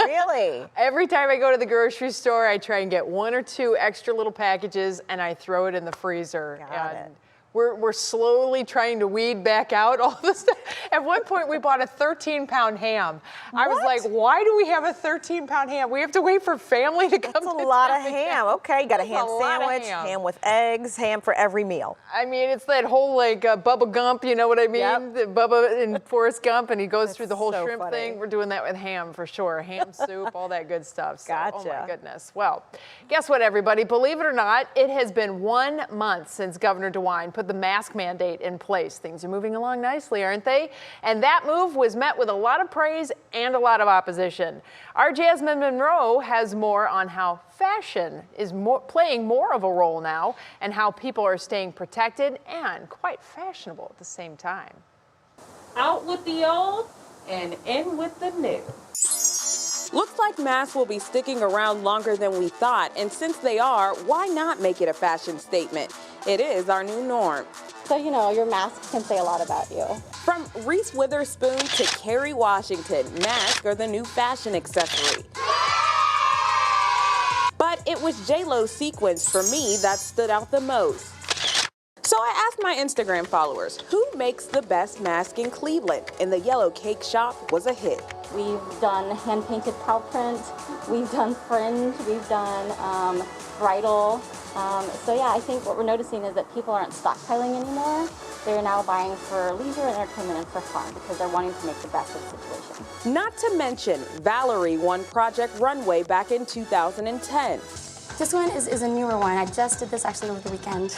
Really? Every time I go to the grocery store, I try and get 1 or 2 extra little packages and I throw it in the freezer. Got it. We're slowly trying to weed back out all the stuff. At one point, we bought a 13-pound ham. I was like, why do we have a 13-pound ham? We have to wait for family to come. That's a lot of ham. Okay, you got a ham sandwich, ham with eggs, ham for every meal. I mean, it's that whole like Bubba Gump, you know what I mean? Yep. Bubba in Forrest Gump, and he goes through the whole so shrimp funny. thing. We're doing that with ham for sure. Ham soup, all that good stuff. So, Gotcha. Oh my goodness. Well, guess what, everybody? Believe it or not, it has been 1 month since Governor DeWine put the mask mandate in place. Things are moving along nicely, aren't they? And that move was met with a lot of praise and a lot of opposition. Our Jasmine Monroe has more on how fashion is playing more of a role now and how people are staying protected and quite fashionable at the same time. Out with the old and in with the new. Looks like masks will be sticking around longer than we thought, and since they are, why not make it a fashion statement? It is our new norm. So, you know, your mask can say a lot about you. From Reese Witherspoon to Kerry Washington, masks are the new fashion accessory. But it was J-Lo's sequins for me that stood out the most. So I asked my Instagram followers, who makes the best mask in Cleveland? And the Yellow Cake Shop was a hit. We've done hand-painted cow print, we've done fringe, we've done bridal. So yeah, I think what we're noticing is that people aren't stockpiling anymore. They're now buying for leisure and entertainment and for fun because they're wanting to make the best of the situation. Not to mention, Valerie won Project Runway back in 2010. This one is a newer one. I just did this actually over the weekend.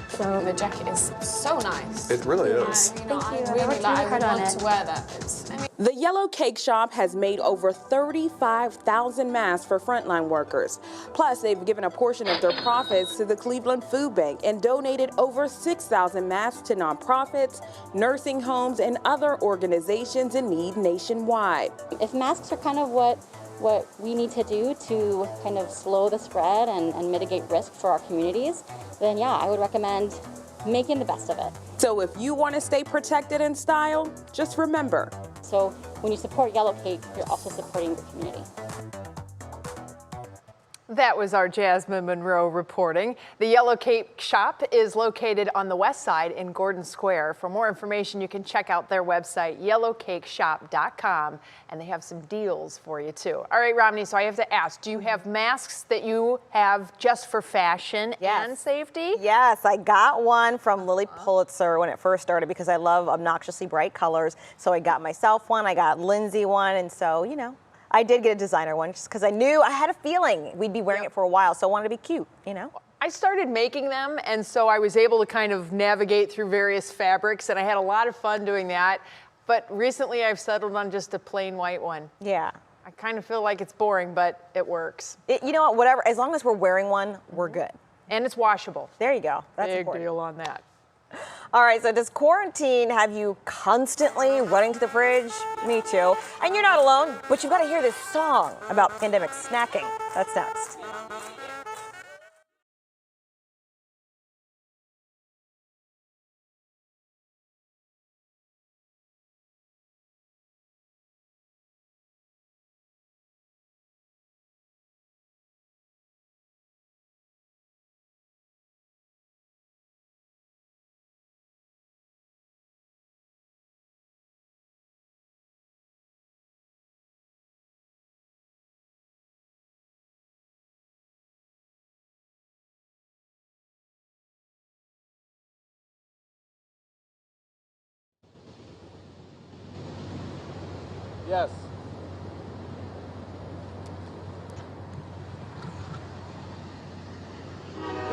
So the jacket is so nice. It really is. Thank you. I worked really hard on it. To wear that. The Yellow Cake Shop has made over 35,000 masks for frontline workers. Plus, they've given a portion of their profits to the Cleveland Food Bank and donated over 6,000 masks to nonprofits, nursing homes, and other organizations in need nationwide. If masks are kind of what we need to do to kind of slow the spread and mitigate risk for our communities, then yeah, I would recommend making the best of it. So if you want to stay protected in style, just remember. So when you support Yellow Cake, you're also supporting the community. That was our Jasmine Monroe reporting. The Yellow Cake Shop is located on the west side in Gordon Square. For more information, you can check out their website, yellowcakeshop.com, and they have some deals for you too. All right, Romney, so I have to ask, do you have masks that you have just for fashion and safety? Yes, I got one from Lily Pulitzer when it first started because I love obnoxiously bright colors. So I got myself one, I got Lindsay one, and so, you know, I did get a designer one just because I knew, I had a feeling we'd be wearing it for a while, so I wanted to be cute, you know? I started making them, and so I was able to kind of navigate through various fabrics, and I had a lot of fun doing that. But recently I've settled on just a plain white one. Yeah. I kind of feel like it's boring, but it works. You know what, whatever, as long as we're wearing one, we're good. And it's washable. There you go. That's Big important. deal on that. All right, so does quarantine have you constantly running to the fridge? Me too. And you're not alone, but you've got to hear this song about pandemic snacking. That's next. Yes.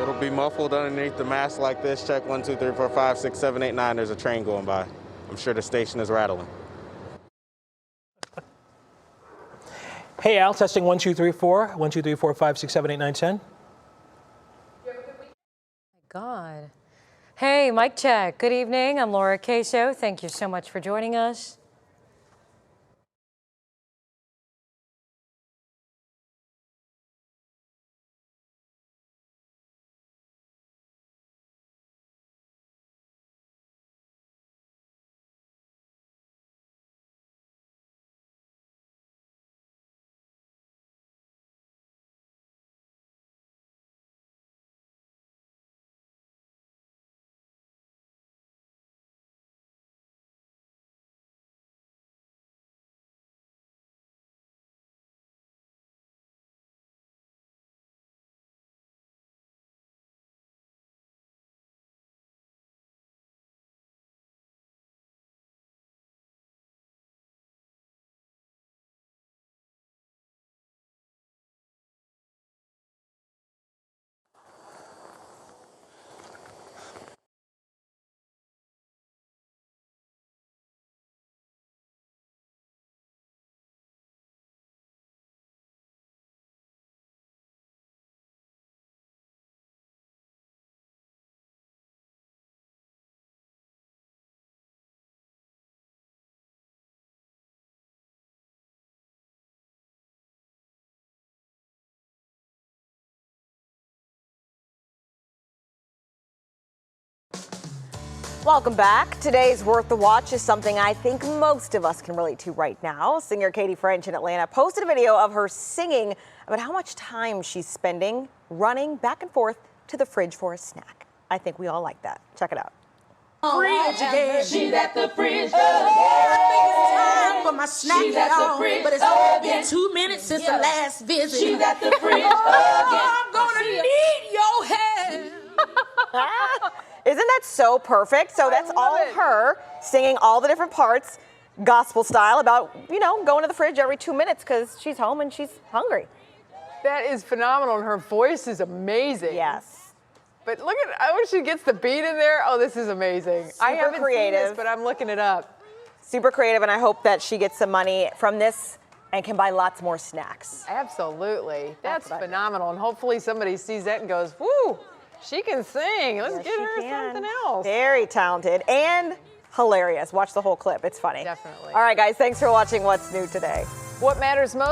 It'll Be muffled underneath the mask like this. Check 1, 2, 3, 4, 5, 6, 7, 8, 9. There's a train going by. I'm sure the station is rattling. Hey, Al, testing 1, 2, 3, 4. 1, 2, 3, 4, 5, 6, 7, 8, 9, 10. God. Hey, mic check. Good evening. I'm Laura Queso. Thank you so much for joining us. Welcome back. Today's Worth the Watch is something I think most of us can relate to right now. Singer Katie French in Atlanta posted a video of her singing about how much time she's spending running back and forth to the fridge for a snack. I think we all like that. Check it out. Fridge again. She's at the fridge again. It's time for my snack. She's at the fridge, but it's only been 2 minutes since the last visit. She's at the fridge again. I'm gonna need your help. Isn't that so perfect? So that's all her singing all the different parts, gospel style, about, going to the fridge every 2 minutes because she's home and she's hungry. That is phenomenal, and her voice is amazing. Yes. But look at when she gets the beat in there. Oh, this is amazing. I haven't seen this, but I'm looking it up. Super creative, and I hope that she gets some money from this and can buy lots more snacks. Absolutely. That's phenomenal, and hopefully somebody sees that and goes, woo, she can sing. Let's get her something else. Very talented and hilarious. Watch the whole clip. It's funny. Definitely. All right, guys, thanks for watching What's New Today. What matters most?